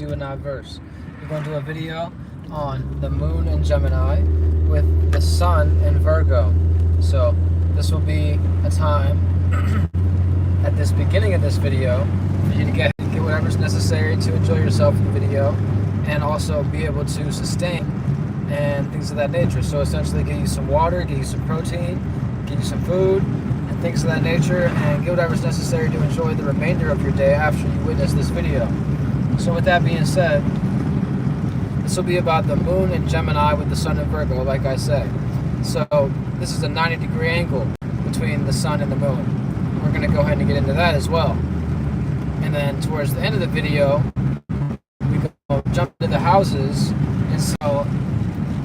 you and not verse. We're going to do a video on the moon in Gemini with the sun in Virgo. So this will be a time at this beginning of this video for you to get whatever's necessary to enjoy yourself in the video and also be able to sustain and things of that nature. So essentially get you some water, get you some protein, get you some food and things of that nature, and get whatever's necessary to enjoy the remainder of your day after you witness this video. So with that being said, this will be about the moon in Gemini with the sun in Virgo, like I say. So this is a 90-degree angle between the sun and the moon. We're going to go ahead and get into that as well. And then towards the end of the video, we go jump into the houses, and so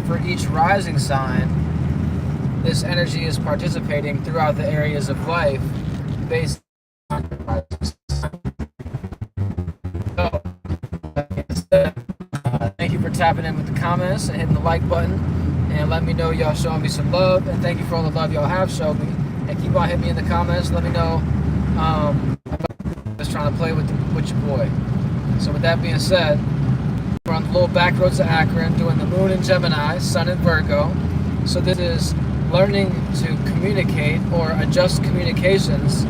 for each rising sign, this energy is participating throughout the areas of life based on the rising sign. So, thank you for tapping in with the comments and hitting the like button, and let me know y'all showing me some love, and thank you for all the love y'all have showed me, and keep on hitting me in the comments. Let me know just trying to play with your boy. So with that being said, we're on the little back roads of Akron doing the moon in Gemini, sun in Virgo. So this is learning to communicate or adjust communications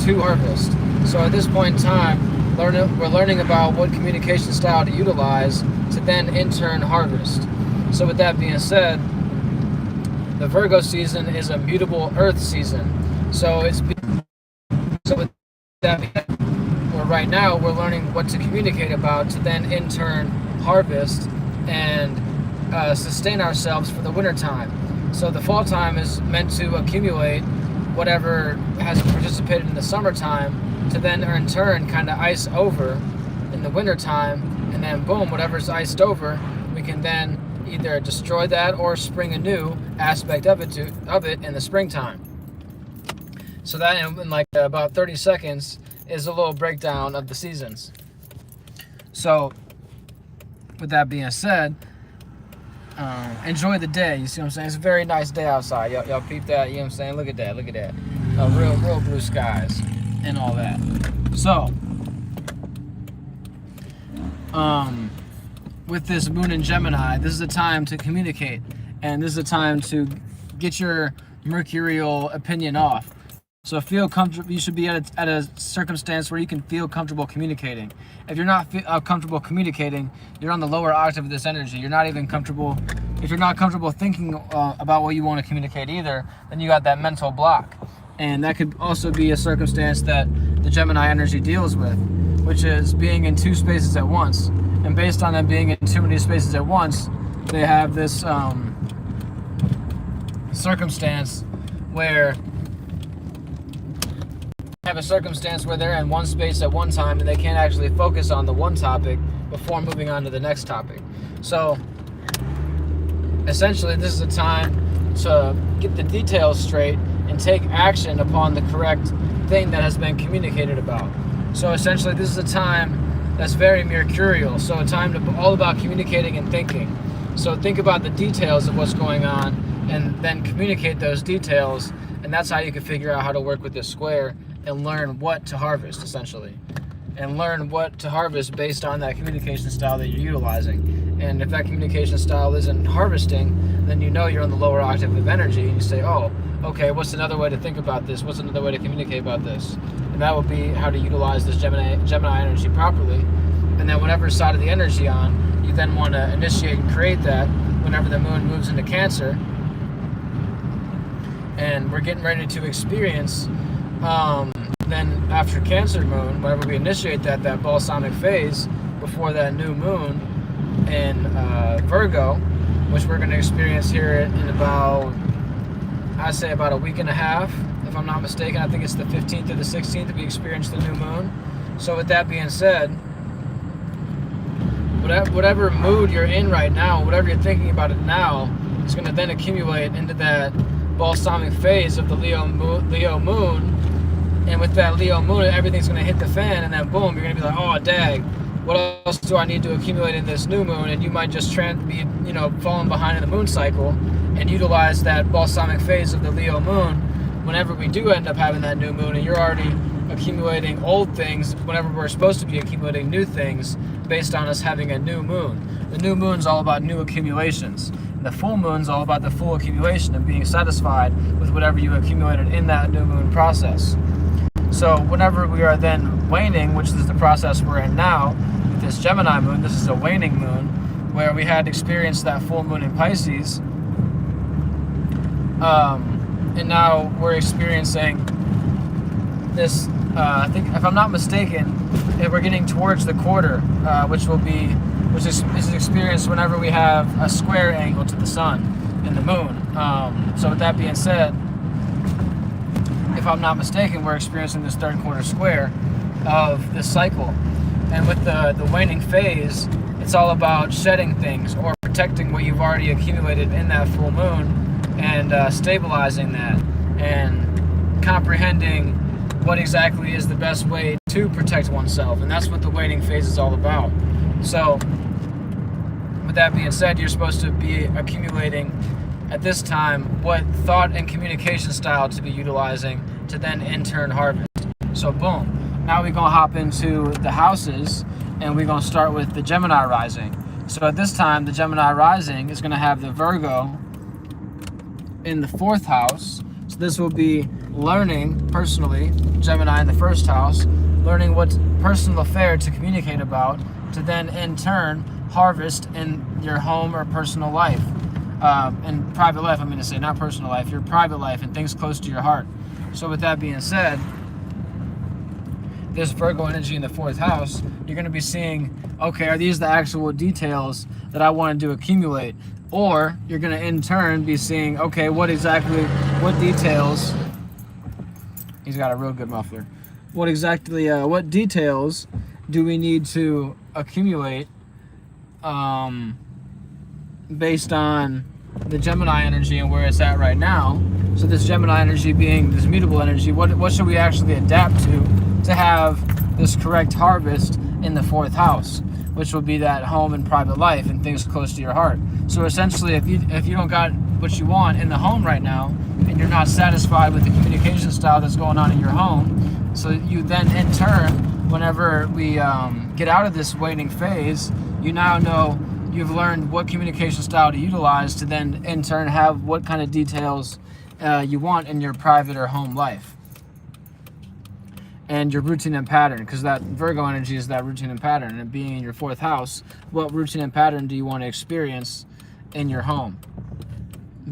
to harvest. So at this point in time, we're learning about what communication style to utilize to then in turn harvest. So with that being said, the Virgo season is a mutable earth season. So with that being said, right now we're learning what to communicate about to then in turn harvest and sustain ourselves for the winter time. So the fall time is meant to accumulate whatever has participated in the summertime to then in turn kind of ice over in the winter time, and then boom, whatever's iced over, we can then either destroy that or spring a new aspect of it in the springtime. So that in like about 30 seconds is a little breakdown of the seasons. So with that being said, enjoy the day. You see what I'm saying? It's a very nice day outside. Y'all peep that? You know what I'm saying? Look at that. Real blue skies and all that. So with this moon in Gemini, this is a time to communicate, and this is a time to get your mercurial opinion off. So feel comfortable. You should be at a circumstance where you can feel comfortable communicating. If you're not comfortable communicating, you're on the lower octave of this energy. You're not even comfortable. If you're not comfortable thinking about what you want to communicate either, then you got that mental block. And that could also be a circumstance that the Gemini energy deals with, which is being in two spaces at once. And based on them being in too many spaces at once, they have this circumstance where they're in one space at one time and they can't actually focus on the one topic before moving on to the next topic. So essentially this is a time to get the details straight and take action upon the correct thing that has been communicated about. So essentially this is a time that's very mercurial, so a time to all about communicating and thinking. So think about the details of what's going on and then communicate those details, and that's how you can figure out how to work with this square and learn what to harvest, essentially. And learn what to harvest based on that communication style that you're utilizing. And if that communication style isn't harvesting, then you know you're on the lower octave of energy, and you say, oh, okay, what's another way to think about this? What's another way to communicate about this? And that would be how to utilize this Gemini energy properly. And then whatever side of the energy on, you then want to initiate and create that whenever the moon moves into Cancer. And we're getting ready to experience then after Cancer moon, whenever we initiate that balsamic phase before that new moon in Virgo, which we're going to experience here in about, I'd say about a week and a half, if I'm not mistaken. I think it's the 15th or the 16th we experience the new moon. So with that being said, whatever mood you're in right now, whatever you're thinking about it now, is going to then accumulate into that balsamic phase of the Leo moon. And with that Leo moon, everything's going to hit the fan, and then boom, you're going to be like, oh, dag, what else do I need to accumulate in this new moon? And you might just be, falling behind in the moon cycle and utilize that balsamic phase of the Leo moon whenever we do end up having that new moon, and you're already accumulating old things whenever we're supposed to be accumulating new things. based on us having a new moon. The new moon's all about new accumulations. The full moon's all about the full accumulation and being satisfied with whatever you accumulated in that new moon process. So whenever we are then waning, which is the process we're in now, with this Gemini moon, this is a waning moon, where we had experienced that full moon in Pisces, and now we're experiencing this, I think, if I'm not mistaken, we're getting towards the quarter, which is experienced whenever we have a square angle to the sun and the moon. So with that being said, if I'm not mistaken, we're experiencing this third quarter square of this cycle. And with the waning phase, it's all about shedding things or protecting what you've already accumulated in that full moon and stabilizing that and comprehending what exactly is the best way to protect oneself. And that's what the waning phase is all about. So with that being said, you're supposed to be accumulating at this time what thought and communication style to be utilizing to then in turn harvest. So boom, now we're gonna hop into the houses and we're gonna start with the Gemini rising. So at this time, the Gemini rising is gonna have the Virgo in the 4th house. So this will be learning personally, Gemini in the 1st house, learning what personal affair to communicate about to then in turn harvest in your home or personal life. And private life, I'm going to say, not personal life, your private life and things close to your heart. So with that being said, this Virgo energy in the 4th house, you're going to be seeing, okay, are these the actual details that I wanted to accumulate? Or you're going to in turn be seeing, okay, what details, he's got a real good muffler, what details do we need to accumulate based on the Gemini energy and where it's at right now. So this Gemini energy being this mutable energy, what should we actually adapt to have this correct harvest in the 4th house, which will be that home and private life and things close to your heart. So essentially, if you don't got what you want in the home right now and you're not satisfied with the communication style that's going on in your home, so you then in turn, whenever we get out of this waning phase, you now know you've learned what communication style to utilize to then in turn have what kind of details you want in your private or home life and your routine and pattern, because that Virgo energy is that routine and pattern, and being in your 4th house, what routine and pattern do you want to experience in your home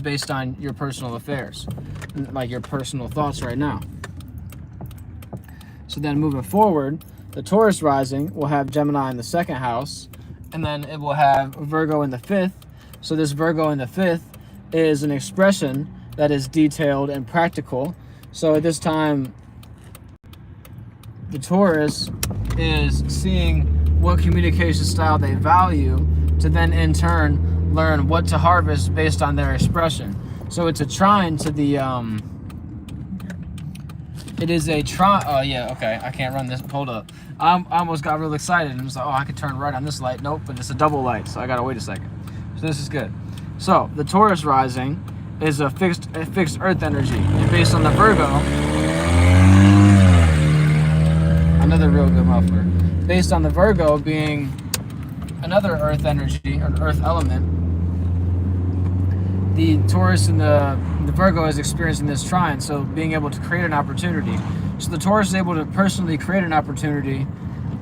based on your personal affairs, like your personal thoughts right now. So then moving forward, the Taurus rising will have Gemini in the 2nd house, and then it will have Virgo in the 5th. So this Virgo in the 5th is an expression that is detailed and practical. So at this time, the Taurus is seeing what communication style they value to then in turn learn what to harvest based on their expression. So it's a trine to the it is a trine. Oh yeah, okay, I can't run this. Hold up, I almost got real excited and was like, oh, I could turn right on this light. Nope, but it's a double light, so I gotta wait a second. So this is good. So the Taurus rising is a fixed earth energy, and based on the Virgo, another real good muffler, based on the Virgo being another earth energy or earth element, the Taurus and the Virgo is experiencing this trine, so being able to create an opportunity. So the Taurus is able to personally create an opportunity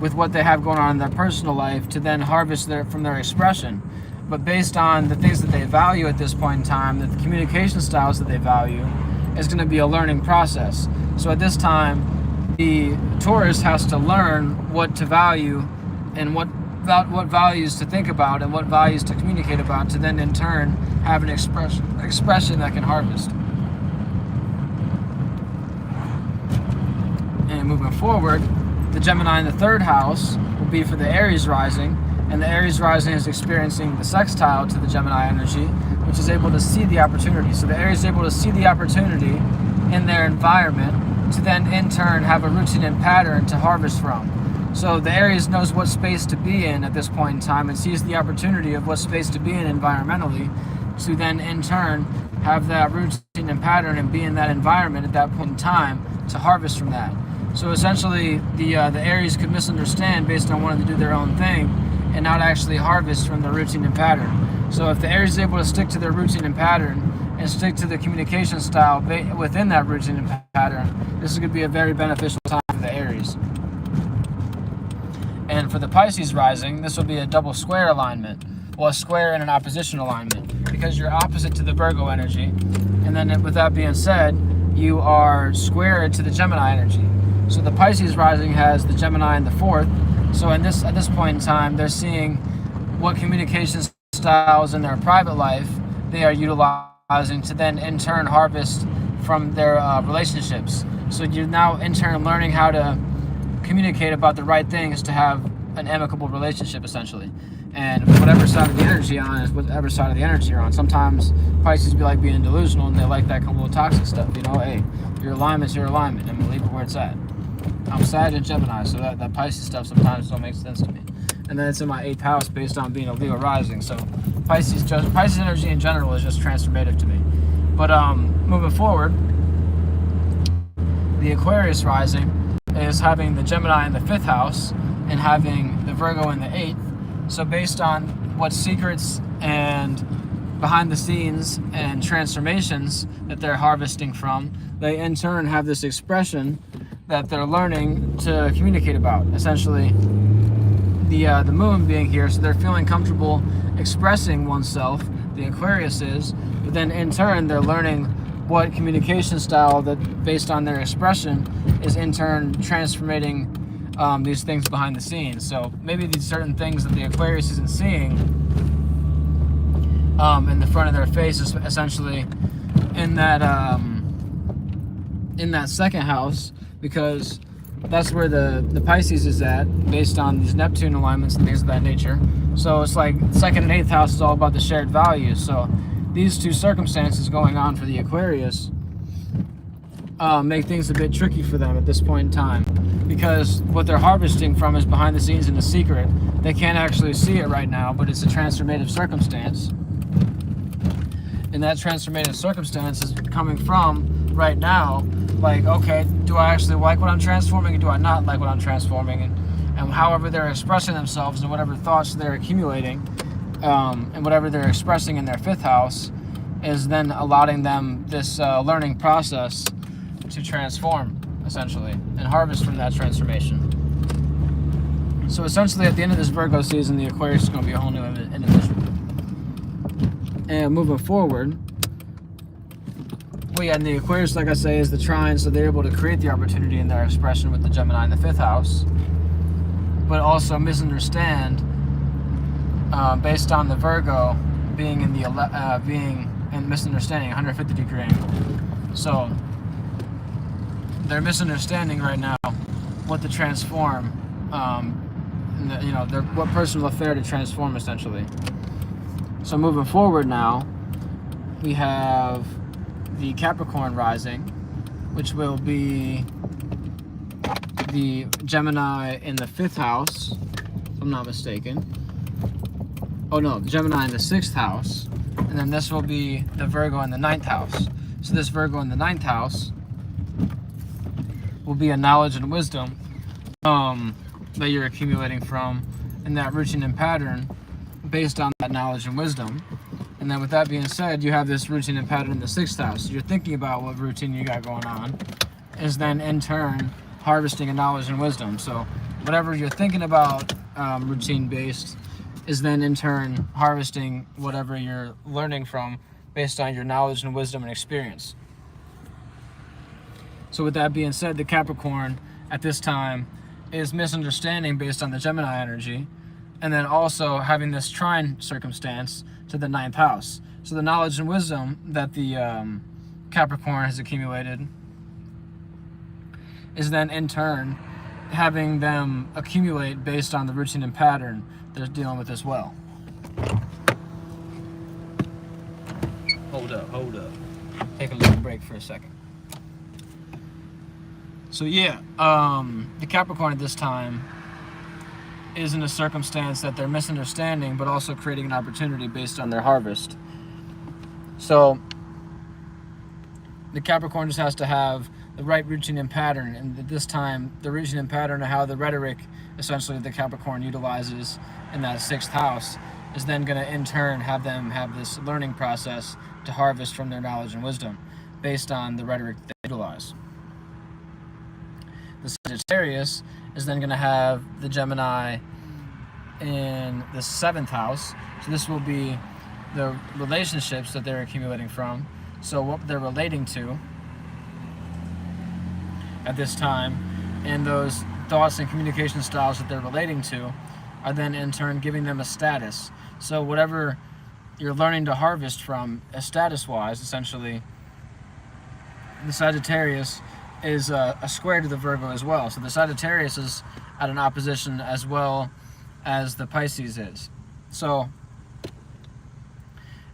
with what they have going on in their personal life to then harvest from their expression. But based on the things that they value at this point in time, the communication styles that they value, is going to be a learning process. So at this time, the Taurus has to learn what to value and what values to think about and what values to communicate about to then in turn have an expression that can harvest. And moving forward, the Gemini in the 3rd house will be for the Aries rising, and the Aries rising is experiencing the sextile to the Gemini energy, which is able to see the opportunity. So the Aries is able to see the opportunity in their environment to then in turn have a routine and pattern to harvest from. So the Aries knows what space to be in at this point in time and sees the opportunity of what space to be in environmentally to then in turn have that routine and pattern and be in that environment at that point in time to harvest from that. So essentially the Aries could misunderstand based on wanting to do their own thing and not actually harvest from their routine and pattern. So if the Aries is able to stick to their routine and pattern and stick to the communication style within that routine and pattern, this is going to be a very beneficial time for the Aries. And for the Pisces rising, this will be a double square alignment. Well, a square and an opposition alignment, because you're opposite to the Virgo energy. And then with that being said, you are squared to the Gemini energy. So the Pisces rising has the Gemini in the fourth. So at this point in time, they're seeing what communication styles in their private life they are utilizing to then in turn harvest from their relationships. So you're now in turn learning how to communicate about the right things to have an amicable relationship, essentially. And whatever side of the energy you're on is whatever side of the energy you're on. Sometimes Pisces be like being delusional, and they like that kind of little toxic stuff. You know, hey, your alignment's your alignment. I'm gonna leave it where it's at. I'm Sag and Gemini, so that Pisces stuff sometimes don't make sense to me. And then it's in my 8th house based on being a Leo rising. So Pisces energy in general is just transformative to me. But moving forward, the Aquarius rising is having the Gemini in the 5th house and having the Virgo in the 8th. So based on what secrets and behind the scenes and transformations that they're harvesting from, they in turn have this expression that they're learning to communicate about. Essentially, the moon being here, so they're feeling comfortable expressing oneself, the Aquarius is, but then in turn they're learning what communication style that based on their expression is in turn transforming these things behind the scenes. So maybe these certain things that the Aquarius isn't seeing in the front of their face is essentially in that 2nd house, because that's where the Pisces is at based on these Neptune alignments and things of that nature. So it's like 2nd and 8th house is all about the shared values. So these two circumstances going on for the Aquarius make things a bit tricky for them at this point in time, because what they're harvesting from is behind the scenes in the secret. They can't actually see it right now, but it's a transformative circumstance. And that transformative circumstance is coming from right now, like, okay, do I actually like what I'm transforming, or do I not like what I'm transforming? And however they're expressing themselves and whatever thoughts they're accumulating and whatever they're expressing in their 5th house is then allowing them this learning process to transform, essentially, and harvest from that transformation. So essentially, at the end of this Virgo season, the Aquarius is going to be a whole new individual. And moving forward, well, yeah, and the Aquarius, like I say, is the trine, so they're able to create the opportunity in their expression with the Gemini in the 5th house, but also misunderstand based on the Virgo being in the misunderstanding 150-degree angle. So they're misunderstanding right now what to transform, what personal affair to transform, essentially. So moving forward now, we have the Capricorn rising, which will be the Gemini in the 5th house, if I'm not mistaken. Oh no, Gemini in the 6th house, and then this will be the Virgo in the 9th house. So this Virgo in the 9th house will be a knowledge and wisdom that you're accumulating from, and that routine and pattern based on that knowledge and wisdom. And then with that being said, you have this routine and pattern in the 6th house. So you're thinking about what routine you got going on, is then in turn harvesting a knowledge and wisdom. So whatever you're thinking about routine based is then in turn harvesting whatever you're learning from based on your knowledge and wisdom and experience. So with that being said, the Capricorn at this time is misunderstanding based on the Gemini energy, and then also having this trine circumstance to the 9th house. So the knowledge and wisdom that the Capricorn has accumulated is then in turn having them accumulate based on the routine and pattern they're dealing with as well. Hold up. Take a little break for a second. So yeah, the Capricorn at this time is in a circumstance that they're misunderstanding, but also creating an opportunity based on their harvest. So the Capricorn just has to have the right routine and pattern, and at this time, the routine and pattern of how the rhetoric, essentially, the Capricorn utilizes in that 6th house is then going to in turn have them have this learning process to harvest from their knowledge and wisdom based on the rhetoric they utilize. The Sagittarius is then going to have the Gemini in the 7th house. So this will be the relationships that they're accumulating from. So what they're relating to at this time, and those thoughts and communication styles that they're relating to are then in turn giving them a status. So whatever you're learning to harvest from status-wise, essentially, the Sagittarius is a square to the Virgo as well. So the Sagittarius is at an opposition as well as the Pisces is. So,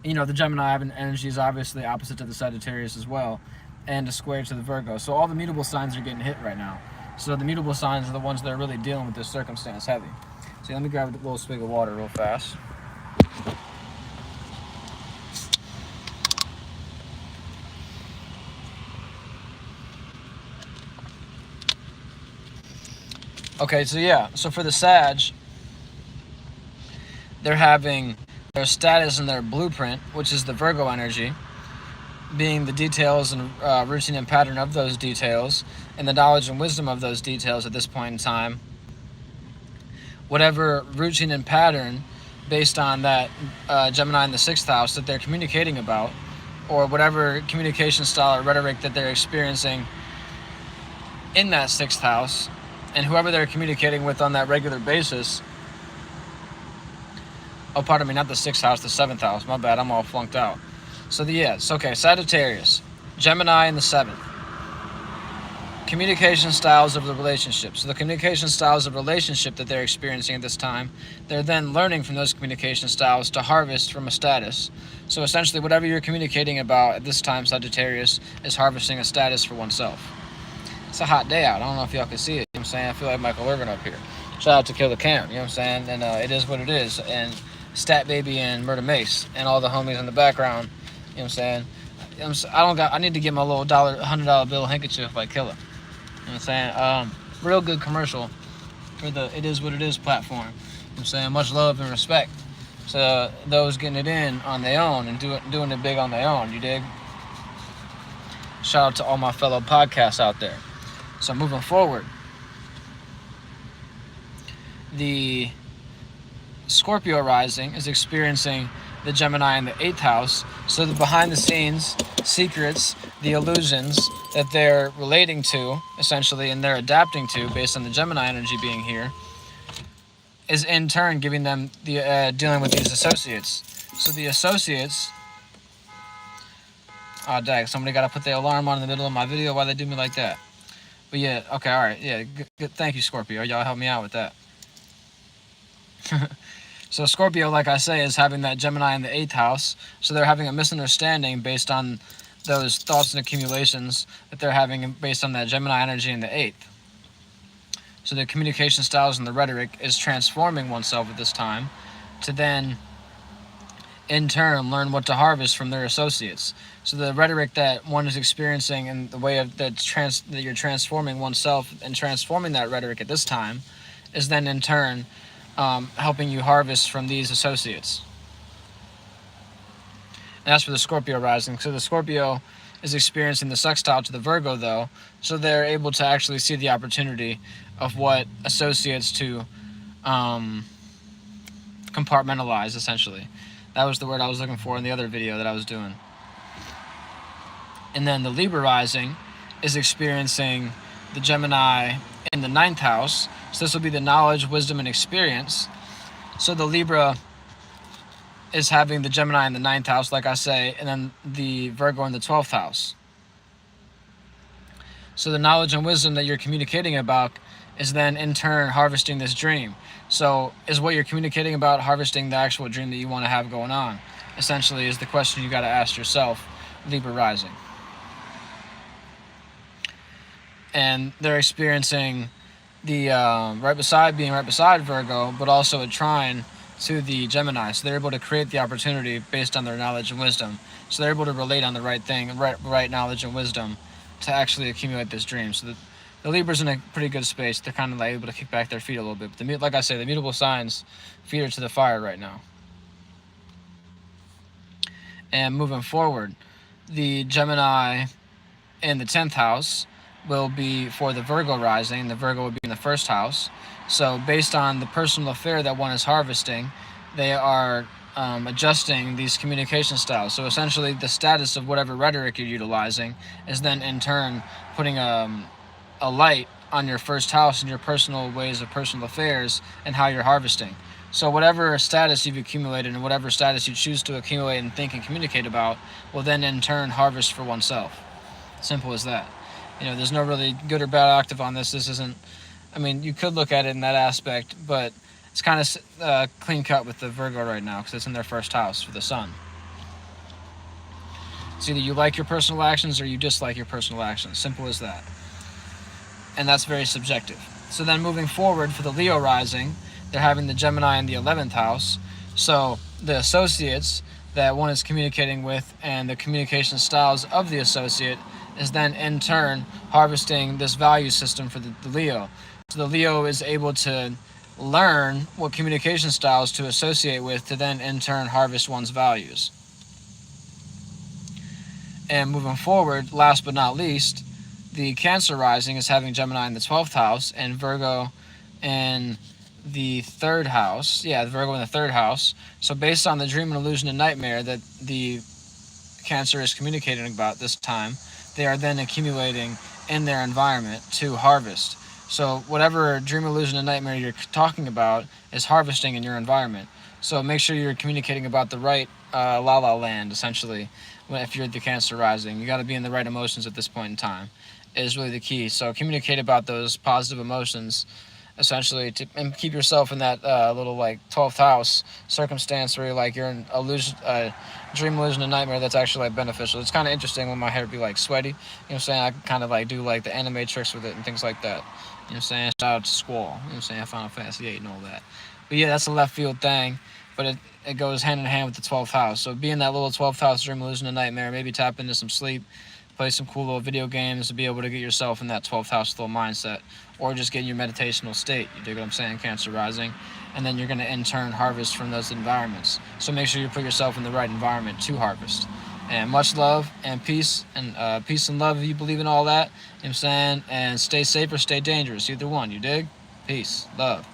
the Gemini energy is obviously opposite to the Sagittarius as well, and a square to the Virgo. So all the mutable signs are getting hit right now. So the mutable signs are the ones that are really dealing with this circumstance heavy. So let me grab a little swig of water real fast. Okay, so for the Sag, they're having their status and their blueprint, which is the Virgo energy, being the details and routine and pattern of those details, and the knowledge and wisdom of those details at this point in time. Whatever routine and pattern based on that Gemini in the 6th house that they're communicating about, or whatever communication style or rhetoric that they're experiencing in that 6th house, and whoever they're communicating with on that regular basis. Oh, pardon me, not the 6th house, the 7th house. My bad, I'm all flunked out. So Sagittarius, Gemini in the 7th. Communication styles of the relationship. So the communication styles of relationship that they're experiencing at this time, they're then learning from those communication styles to harvest from a status. So essentially whatever you're communicating about at this time, Sagittarius, is harvesting a status for oneself. It's a hot day out. I don't know if y'all can see it. You know what I'm saying? I feel like Michael Irvin up here. Shout out to Kill the Cam. You know what I'm saying? And it is what it is. And Stat Baby and Murder Mace and all the homies in the background. You know what I'm saying? I need to get my little $100 bill handkerchief by Killer. You know what I'm saying? Real good commercial for the It Is What It Is platform. You know what I'm saying? Much love and respect to those getting it in on their own and doing it big on their own. You dig? Shout out to all my fellow podcasts out there. So moving forward, the Scorpio rising is experiencing the Gemini in the 8th house. So the behind the scenes secrets, the illusions that they're relating to, essentially, and they're adapting to based on the Gemini energy being here, is in turn giving them the dealing with these associates. So the associates, oh dang, somebody got to put the alarm on in the middle of my video. Why they do me like that? But yeah, okay, all right, yeah, good. Thank you, Scorpio. Y'all help me out with that. So Scorpio, like I say, is having that Gemini in the 8th house. So they're having a misunderstanding based on those thoughts and accumulations that they're having based on that Gemini energy in the 8th. So the communication styles and the rhetoric is transforming oneself at this time to then, in turn, learn what to harvest from their associates. So the rhetoric that one is experiencing and the way of that you're transforming oneself and transforming that rhetoric at this time is then, in turn, helping you harvest from these associates. And that's for the Scorpio rising. So the Scorpio is experiencing the sextile to the Virgo, though, so they're able to actually see the opportunity of what associates to compartmentalize, essentially. That was the word I was looking for in the other video that I was doing. And then the Libra rising is experiencing the Gemini in the 9th house. So this will be the knowledge, wisdom, and experience. So the Libra is having the Gemini in the 9th house, like I say, and then the Virgo in the 12th house. So the knowledge and wisdom that you're communicating about is then in turn harvesting this dream. So is what you're communicating about harvesting the actual dream that you want to have going on? Essentially is the question you got to ask yourself, Libra rising. And they're experiencing the right beside Virgo, but also a trine to the Gemini. So they're able to create the opportunity based on their knowledge and wisdom. So they're able to relate on the right thing, right knowledge and wisdom to actually accumulate this dream. So The Libra's in a pretty good space. They're kind of like able to kick back their feet a little bit. But like I say, the mutable signs feed her to the fire right now. And moving forward, the Gemini in the 10th house will be for the Virgo rising. The Virgo will be in the 1st house. So based on the personal affair that one is harvesting, they are adjusting these communication styles. So essentially the status of whatever rhetoric you're utilizing is then in turn putting a light on your 1st house and your personal ways of personal affairs and how you're harvesting. So whatever status you've accumulated and whatever status you choose to accumulate and think and communicate about will then in turn harvest for oneself. Simple as that. There's no really good or bad octave on this. This isn't, you could look at it in that aspect, but it's kind of clean cut with the Virgo right now because it's in their 1st house for the sun. It's either you like your personal actions or you dislike your personal actions. Simple as that. And that's very subjective. So then moving forward for the Leo rising, they're having the Gemini in the 11th house. So the associates that one is communicating with and the communication styles of the associate is then in turn harvesting this value system for the Leo. So the Leo is able to learn what communication styles to associate with to then in turn harvest one's values. And moving forward, last but not least, the Cancer rising is having Gemini in the 12th house and Virgo in the 3rd house. Yeah, Virgo in the 3rd house. So based on the dream and illusion and nightmare that the Cancer is communicating about this time, they are then accumulating in their environment to harvest. So whatever dream, illusion, and nightmare you're talking about is harvesting in your environment. So make sure you're communicating about the right la-la land, essentially, if you're the Cancer rising. You got to be in the right emotions at this point in time is really the key. So communicate about those positive emotions, essentially, and keep yourself in that little 12th house circumstance where you're in a dream, illusion, and nightmare that's actually beneficial. It's kind of interesting when my hair be sweaty. I can kind of do the anime tricks with it and things like that. Shout out to Squall. Final Fantasy 8 and all that. But yeah, that's a left field thing, but it goes hand in hand with the 12th house. So be in that little 12th house dream, illusion, and nightmare. Maybe tap into some sleep, play some cool little video games to be able to get yourself in that 12th house little mindset, or just get in your meditational state. You dig what I'm saying? Cancer rising. And then you're going to in turn harvest from those environments. So make sure you put yourself in the right environment to harvest. And much love and peace and love if you believe in all that. You know what I'm saying? And stay safe or stay dangerous. Either one. You dig? Peace. Love.